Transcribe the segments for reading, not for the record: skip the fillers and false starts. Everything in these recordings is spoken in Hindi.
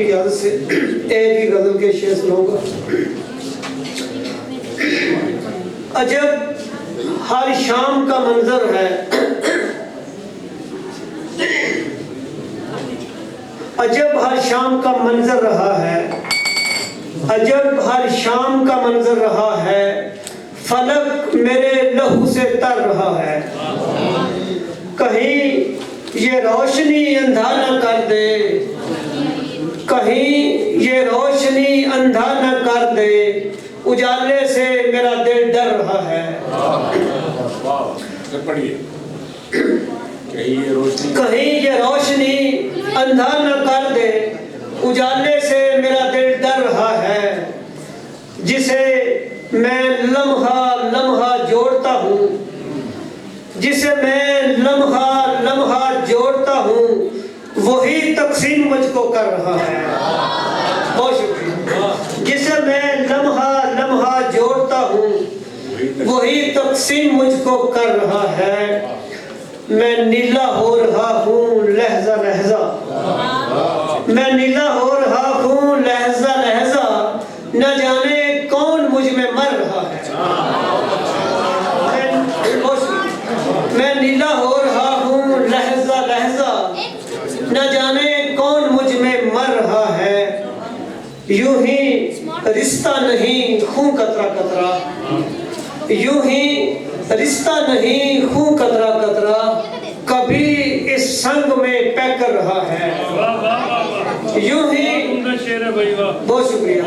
इजाज़त से एक ही गजल के शेर सुनाऊंगा। अजब हर शाम का मंजर है, अजब हर शाम का मंजर रहा है, अजब हर शाम का मंजर रहा है, फलक मेरे लहू से तर रहा है। कहीं ये रोशनी अंधा न कर दे, कहीं ये रोशनी अंधा न कर दे, उजाले से मेरा दिल डर रहा है। कहीं ये रोशनी अंधा न कर दे, उजाले से मेरा दिल डर रहा है। जिसे मैं लम्हा लम्हा जोड़ता हूँ, जिसे मैं लम्हा लम्हा जोड़ता हूँ, वही तकसीम मुझको कर रहा है। बहुत शुक्रिया। जिसे मैं लम्हा लम्हा जोड़ता हूँ, वही तकसीम मुझको कर रहा है। मैं नीला हो रहा हूँ लहजा लहजा, मैं नीला हो रहा हूँ लहजा लहजा, न जाने कौन मुझ में मर रहा है। मैं नीला हो रहा हूँ लहजा लहजा, न जाने कौन मुझ में मर रहा है। यूं ही रिश्ता नहीं खून कतरा कतरा, यूं ही रिश्ता नहीं खून कतरा कतरा, कभी इस संग में पैकर रहा है। यूं ही, बहुत शुक्रिया,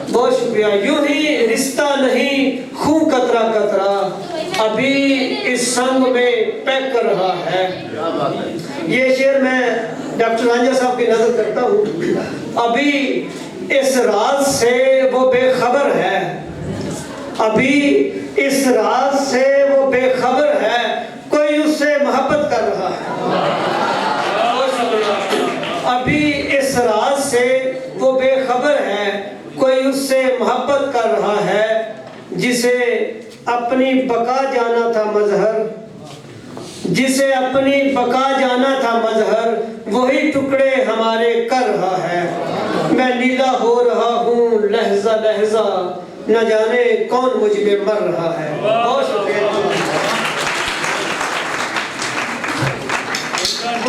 बहुत शुक्रिया। यूं ही रिश्ता नहीं खून कतरा कतरा, अभी इस संग में पैक कर रहा है। ये शेर मैं डॉक्टर रांझा साहब की नजर करता हूँ। अभी इस राज से वो बेखबर है, अभी इस राज से वो बेखबर है, कोई उससे मोहब्बत कर रहा है। अभी इस राज से वो बेखबर है, कोई उससे मोहब्बत कर रहा है। जिसे अपनी बका जाना था मजहर, जिसे अपनी बका जाना था मजहर, वही टुकड़े हमारे कर रहा है। मैं नीला हो रहा हूँ लहजा लहजा, न जाने कौन मुझ में मर रहा है। बहुत शुक्रिया।